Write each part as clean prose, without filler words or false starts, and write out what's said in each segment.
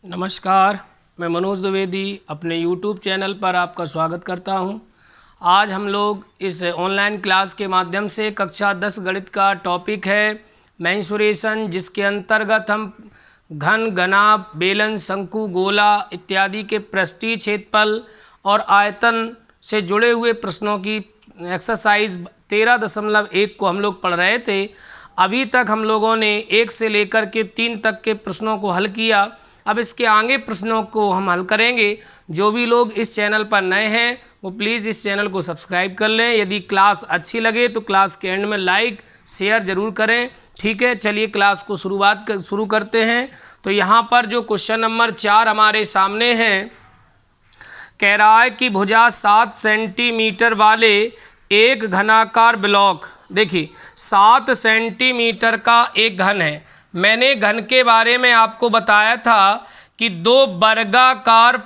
नमस्कार, मैं मनोज द्विवेदी अपने YouTube चैनल पर आपका स्वागत करता हूं। आज हम लोग इस ऑनलाइन क्लास के माध्यम से कक्षा 10 गणित का टॉपिक है मेंसुरेशन, जिसके अंतर्गत हम घन, घनाभ, बेलन, शंकु, गोला इत्यादि के पृष्ठीय क्षेत्रफल और आयतन से जुड़े हुए प्रश्नों की एक्सरसाइज 13.1 को हम लोग पढ़ रहे थे। अभी तक हम लोगों ने 1 से लेकर के 3 तक के प्रश्नों को हल किया। अब इसके आगे प्रश्नों को हम हल करेंगे। जो भी लोग इस चैनल पर नए हैं वो प्लीज़ इस चैनल को सब्सक्राइब कर लें। यदि क्लास अच्छी लगे तो क्लास के एंड में लाइक शेयर ज़रूर करें। ठीक है, चलिए क्लास को शुरू करते हैं। तो यहाँ पर जो क्वेश्चन नंबर 4 हमारे सामने है, कह रहा है कि भुजा 7 सेंटीमीटर वाले एक घनाकार ब्लॉक, देखिए 7 सेंटीमीटर का एक घन है। मैंने घन के बारे में आपको बताया था कि दो वर्गाकार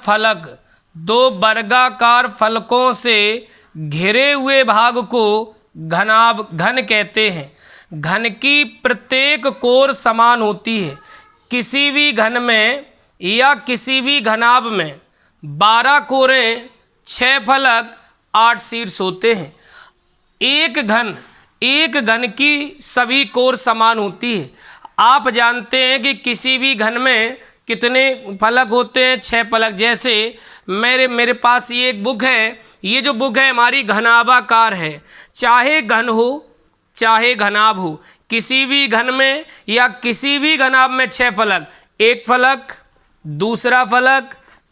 फलकों से घिरे हुए भाग को घन कहते हैं। घन की प्रत्येक कोर समान होती है। किसी भी घन में या किसी भी घनाभ में 12 कोरें, 6 फलक, 8 शीर्ष होते हैं। एक घन की सभी कोर समान होती है। आप जानते हैं कि किसी भी घन में कितने फलक होते हैं? 6 फलक। जैसे मेरे पास ये एक बुक है। ये जो बुक है हमारी घनाभाकार है। चाहे घन हो चाहे घनाभ हो, किसी भी घन में या किसी भी घनाभ में 6 फलक, एक फलक, दूसरा फलक,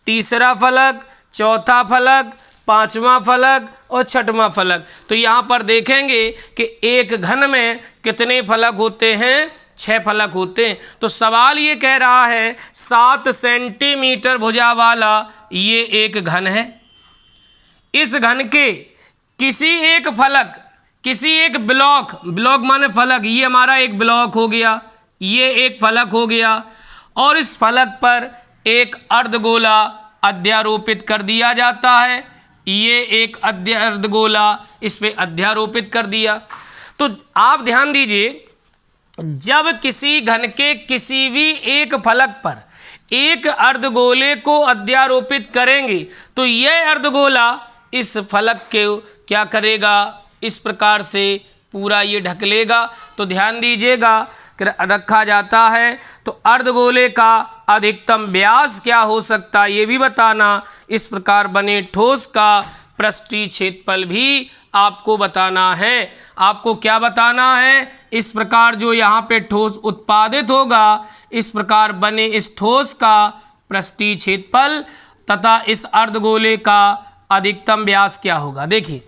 तीसरा फलक, चौथा फलक, पांचवा फलक और छठवां फलक। तो यहाँ पर देखेंगे कि एक घन में कितने फलक होते हैं? 6 फलक होते हैं। तो सवाल ये कह रहा है 7 सेंटीमीटर भुजा वाला ये एक घन है। इस घन के किसी एक फलक, किसी एक ब्लॉक माने फलक, ये हमारा एक ब्लॉक हो गया, ये एक फलक हो गया, और इस फलक पर एक अर्धगोला अध्यारोपित कर दिया जाता है। ये एक अर्धगोला इस पे अध्यारोपित कर दिया। तो आप ध्यान दीजिए, जब किसी घन के किसी भी एक फलक पर एक अर्धगोले को अध्यारोपित करेंगे तो यह अर्धगोला इस फलक के क्या करेगा? इस प्रकार से पूरा ये ढक लेगा। तो ध्यान दीजिएगा, रखा जाता है। तो अर्धगोले का अधिकतम व्यास क्या हो सकता है ये भी बताना। इस प्रकार बने ठोस का पृष्ठीय क्षेत्रफल भी आपको बताना है। आपको क्या बताना है? इस प्रकार जो यहाँ पे ठोस उत्पादित होगा, इस प्रकार बने इस ठोस का पृष्ठीय क्षेत्रफल तथा इस अर्धगोले का अधिकतम व्यास क्या होगा। देखिए,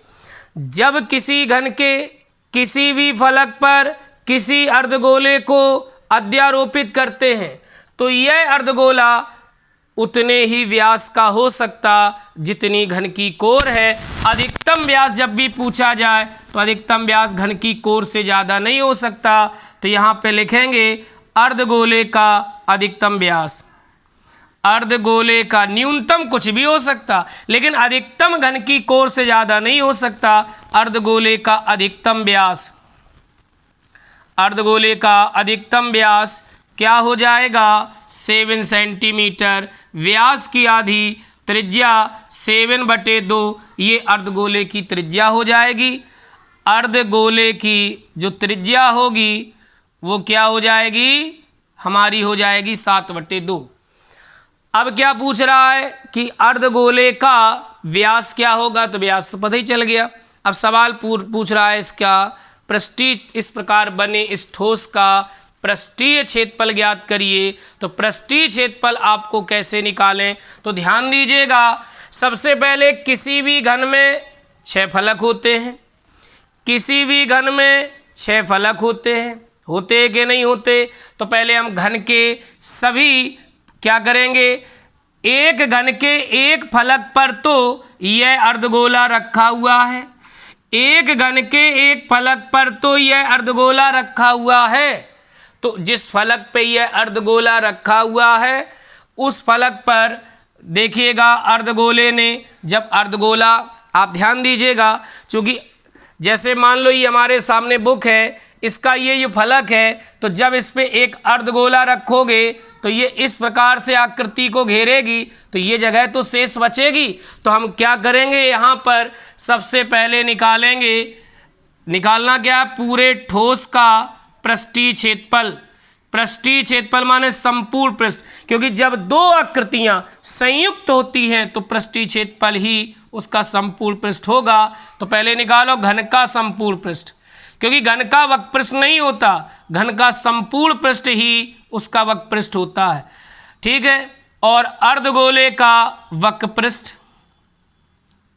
जब किसी घन के किसी भी फलक पर किसी अर्धगोले को अध्यारोपित करते हैं तो यह अर्धगोला उतने ही व्यास का हो सकता जितनी घन की कोर है। अधिकतम व्यास जब भी पूछा जाए तो अधिकतम व्यास घन की कोर से ज़्यादा नहीं हो सकता। तो यहाँ पे लिखेंगे अर्धगोले का अधिकतम व्यास। अर्धगोले का न्यूनतम कुछ भी हो सकता, लेकिन अधिकतम घन की कोर से ज़्यादा नहीं हो सकता। अर्धगोले का अधिकतम व्यास, अर्धगोले का अधिकतम व्यास क्या हो जाएगा? 7 सेंटीमीटर। व्यास की आधी, त्रिज्या 7/2, ये अर्धगोले की त्रिज्या हो जाएगी। अर्धगोले की जो त्रिज्या होगी वो क्या हो जाएगी? हमारी हो जाएगी 7/2। अब क्या पूछ रहा है कि अर्धगोले का व्यास क्या होगा? तो व्यास तो पता ही चल गया। अब सवाल पूछ रहा है इसका पृष्ठीय, इस प्रकार बने इस ठोस का पृष्ठीय क्षेत्रफल ज्ञात करिए। तो पृष्ठीय क्षेत्रफल आपको कैसे निकालें? तो ध्यान दीजिएगा, सबसे पहले किसी भी घन में 6 फलक होते हैं। किसी भी घन में 6 फलक होते हैं कि नहीं होते? तो पहले हम घन के सभी क्या करेंगे? एक घन के एक फलक पर तो यह अर्धगोला रखा हुआ है। एक घन के एक फलक पर तो यह अर्धगोला रखा हुआ है। तो जिस फलक पे यह अर्धगोला रखा हुआ है उस फलक पर देखिएगा अर्धगोले ने, जब अर्धगोला, आप ध्यान दीजिएगा, चूँकि जैसे मान लो ये हमारे सामने बुक है, इसका ये फलक है, तो जब इस पे एक अर्धगोला रखोगे तो ये इस प्रकार से आकृति को घेरेगी, तो ये जगह तो शेष बचेगी। तो हम क्या करेंगे, यहाँ पर सबसे पहले निकालना क्या, पूरे ठोस का पृष्ठीय क्षेत्रफल। पृष्ठीय क्षेत्रफल माने संपूर्ण पृष्ठ, क्योंकि जब दो आकृतियां संयुक्त होती हैं तो पृष्ठीय क्षेत्रफल ही उसका संपूर्ण पृष्ठ होगा। तो पहले निकालो घन का संपूर्ण पृष्ठ, क्योंकि घन का वक्र पृष्ठ नहीं होता, घन का संपूर्ण पृष्ठ ही उसका वक्र पृष्ठ होता है। ठीक है। और अर्धगोले का वक्र पृष्ठ,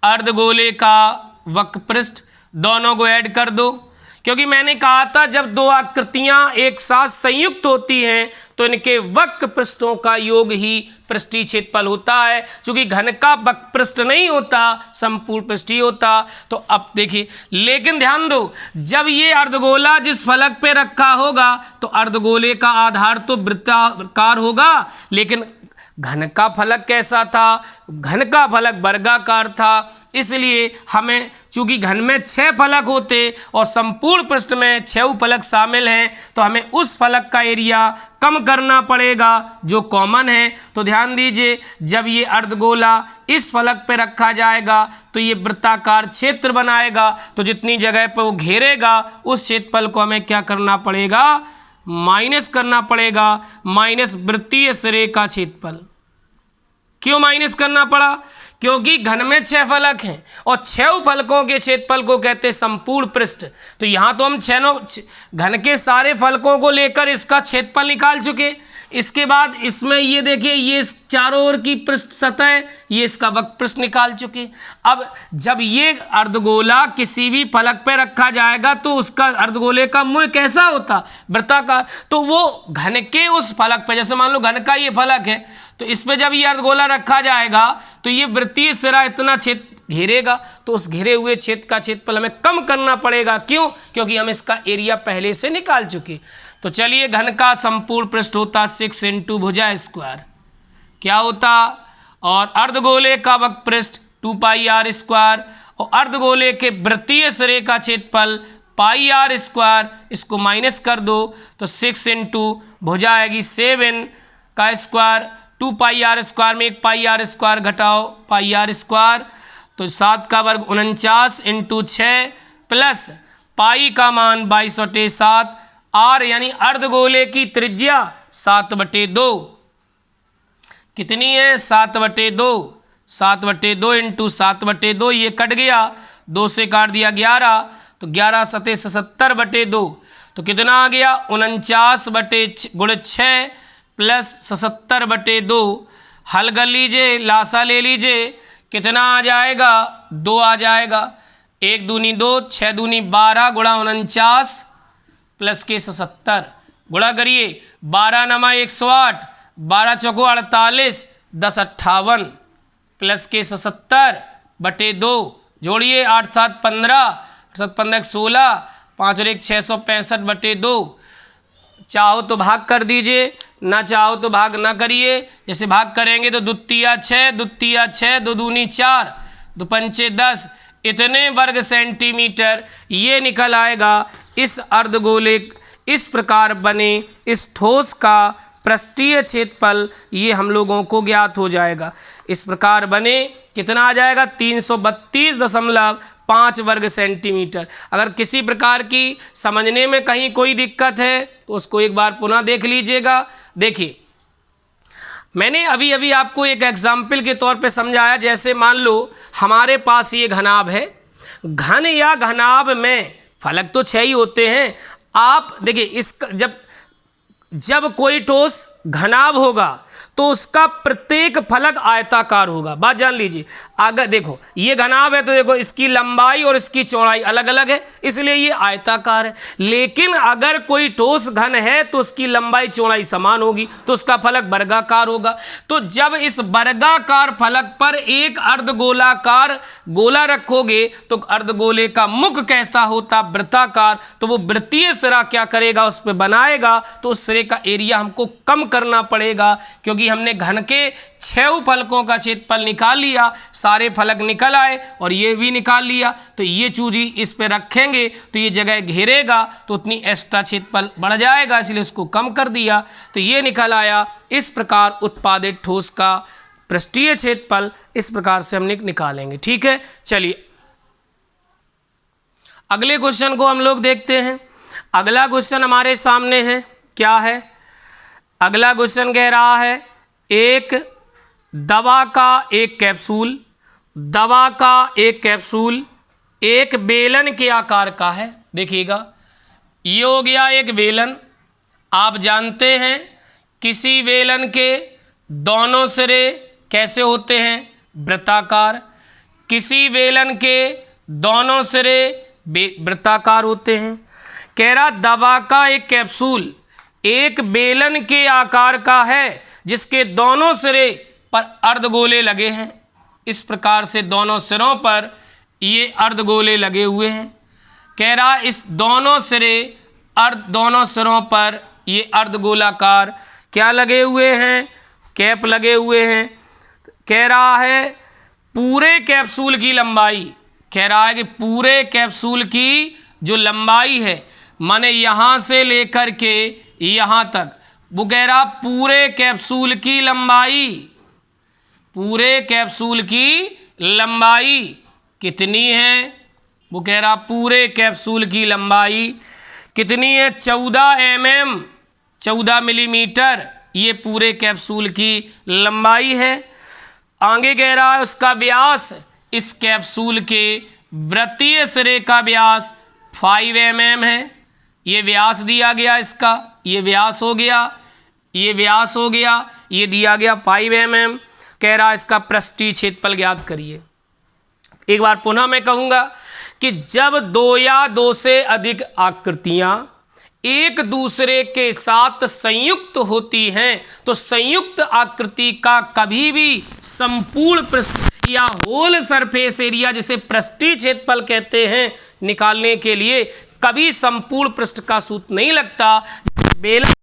अर्धगोले का वक्र पृष्ठ दोनों को ऐड कर दो, क्योंकि मैंने कहा था जब दो आकृतियां एक साथ संयुक्त होती हैं तो इनके वक्र पृष्ठों का योग ही पृष्ठीय क्षेत्रफल होता है। चूंकि घन का वक्र पृष्ठ नहीं होता, संपूर्ण पृष्ठ ही होता। तो अब देखिए, लेकिन ध्यान दो, जब ये अर्धगोला जिस फलक पे रखा होगा तो अर्धगोले का आधार तो वृत्ताकार होगा, लेकिन घन का फलक कैसा था, घन का फलक वर्गाकार था। इसलिए हमें, चूंकि घन में 6 फलक होते और संपूर्ण पृष्ठ में 6 फलक शामिल हैं, तो हमें उस फलक का एरिया कम करना पड़ेगा जो कॉमन है। तो ध्यान दीजिए, जब ये अर्धगोला इस फलक पे रखा जाएगा तो ये वृत्ताकार क्षेत्र बनाएगा, तो जितनी जगह पर वो घेरेगा उस क्षेत्रफल को हमें क्या करना पड़ेगा, माइनस करना पड़ेगा, माइनस वृत्तीय सिरे का क्षेत्रफल। क्यों माइनस करना पड़ा, क्योंकि घन में 6 फलक हैं और 6 फलकों के क्षेत्रफल को कहते हैं संपूर्ण पृष्ठ। तो यहाँ तो हम घन के सारे फलकों को लेकर इसका क्षेत्रफल निकाल चुके। इसके बाद इसमें ये देखिए, ये चारों ओर की पृष्ठ सतह, ये इसका वक्र पृष्ठ निकाल चुके। अब जब ये अर्धगोला किसी भी फलक पे रखा जाएगा तो उसका अर्धगोले का मुंह कैसा होता, वृत्ताकार। तो वो घन के उस फलक पे, जैसे मान लो घन का ये फलक है, तो इस पे जब ये अर्धगोला रखा जाएगा तो ये वृत्तीय सिरा इतना क्षेत्र घेरेगा, तो उस घेरे हुए क्षेत्र का क्षेत्रफल हमें कम करना पड़ेगा। क्यों, क्योंकि हम इसका एरिया पहले से निकाल चुके। तो चलिए, घन का संपूर्ण पृष्ठ होता 6 इंटू भुजा स्क्वायर, क्या होता, और अर्धगोले का वक्र पृष्ठ 2 पाई आर स्क्वायर, और अर्धगोले के वृत्तीय सिरे का क्षेत्रफल पाई आर स्क्वायर। इसको माइनस कर दो तो 6 इंटू भुजा आएगी 7 का स्क्वायर, 2 पाई आर स्क्वायर में 1 पाई आर स्क्वायर घटाओ पाई आर स्क्वायर, तो 7 का वर्ग 49 इंटू 6 प्लस पाई का मान 22/7, आर यानी अर्धगोले की त्रिज्या 7/2 कितनी है, 7/2, 7/2 इंटू 7/2, ये कट गया, 2 से काट दिया 11, तो 11 सते 77/2, तो कितना आ गया 49/6 प्लस 77/2। हल कर लीजिए, लासा ले लीजिए, कितना आ जाएगा, 2 आ जाएगा, 1 दूनी 2, 6 दूनी 12 गुणा 49 प्लस के 77 गुणा करिए, 12 नमा 108, 12 चौको 48, 10 58 प्लस के 77/2 जोड़िए, 8 7 15, 7 15 16, 5 और 1 665/2। चाहो तो भाग कर दीजिए, ना चाहो तो भाग ना करिए। जैसे भाग करेंगे तो दुत्तिया 6, दुत्तिया 6, 2 दूनी 4, 2 पंचे 10, इतने वर्ग सेंटीमीटर ये निकल आएगा। इस अर्धगोले इस प्रकार बने इस ठोस का पृष्ठीय क्षेत्रफल ये हम लोगों को ज्ञात हो जाएगा। इस प्रकार बने कितना आ जाएगा, 332.5 वर्ग सेंटीमीटर। अगर किसी प्रकार की समझने में कहीं कोई दिक्कत है तो उसको एक बार पुनः देख लीजिएगा। देखिए, मैंने अभी अभी आपको एक एग्जाम्पल के तौर पे समझाया। जैसे मान लो हमारे पास ये घनाभ है, घन या घनाभ में फलक तो 6 ही होते हैं। आप देखिए, इसका जब कोई ठोस घनाभ होगा तो उसका प्रत्येक फलक आयताकार होगा। बात जान लीजिए। अगर देखो ये घनाभ है तो देखो इसकी लंबाई और इसकी चौड़ाई अलग अलग है, इसलिए ये आयताकार है। लेकिन अगर कोई ठोस घन है तो उसकी लंबाई चौड़ाई समान होगी, तो उसका फलक वर्गाकार होगा। तो जब इस वर्गाकार फलक पर एक अर्धगोलाकार गोला रखोगे तो अर्धगोले का मुख कैसा होता, वृत्ताकार। तो वो वृत्तीय सिरा क्या करेगा, उस पर बनाएगा, तो उस सिरे का एरिया हमको कम करना पड़ेगा, क्योंकि हमने घन के 6 फलकों का क्षेत्रफल निकाल लिया, सारे फलक निकल आए और ये भी निकाल लिया। तो ये चूजी इस पे रखेंगे तो ये जगह घेरेगा तो उतनी एक्स्ट्रा क्षेत्रफल बढ़ जाएगा, इसलिए उसको कम कर दिया तो ये निकल आया। इस प्रकार उत्पादित ठोस का पृष्ठीय क्षेत्रफल इस प्रकार से हम निकालेंगे। ठीक है, चलिए अगले क्वेश्चन को हम लोग देखते हैं। अगला क्वेश्चन हमारे सामने है, क्या है? अगला क्वेश्चन कह रहा है एक दवा का एक कैप्सूल, दवा का एक कैप्सूल एक बेलन के आकार का है। देखिएगा ये हो गया एक बेलन। आप जानते हैं किसी बेलन के दोनों सिरे कैसे होते हैं? वृत्ताकार। किसी बेलन के दोनों सिरे वृत्ताकार होते हैं। कह रहा दवा का एक कैप्सूल एक बेलन के आकार का है जिसके दोनों सिरे पर अर्धगोले लगे हैं। इस प्रकार से दोनों सिरों पर ये अर्धगोले लगे हुए हैं। कह रहा इस दोनों सिरों पर ये अर्धगोलाकार क्या लगे हुए हैं? कैप लगे हुए हैं। कह रहा है पूरे कैप्सूल की लंबाई, कह रहा है कि पूरे कैप्सूल की जो लंबाई है, माने यहाँ से लेकर के यहाँ तक, वो कह रहा पूरे कैप्सूल की लंबाई, पूरे कैप्सूल की लंबाई कितनी है? वो कह रहा पूरे कैप्सूल की लंबाई कितनी है? 14 mm, 14 मिलीमीटर ये पूरे कैप्सूल की लंबाई है। आगे कह रहा है उसका व्यास, इस कैप्सूल के वृत्तीय सिरे का व्यास 5 mm है। ये व्यास दिया गया इसका, ये व्यास हो गया, ये व्यास हो गया, ये दिया गया 5 mm। कह रहा इसका पृष्ठीय क्षेत्रफल ज्ञात करिए। एक बार पुनः मैं कहूँगा कि जब 2 या 2 से अधिक आकृतियाँ एक दूसरे के साथ संयुक्त होती हैं तो संयुक्त आकृति का कभी भी संपूर्ण पृष्ठ या होल सरफेस एरिया, जिसे पृष्ठीय क्षेत्रफल कहते हैं, निकालने के लिए कभी संपूर्ण पृष्ठ का सूत्र नहीं लगता। बेलन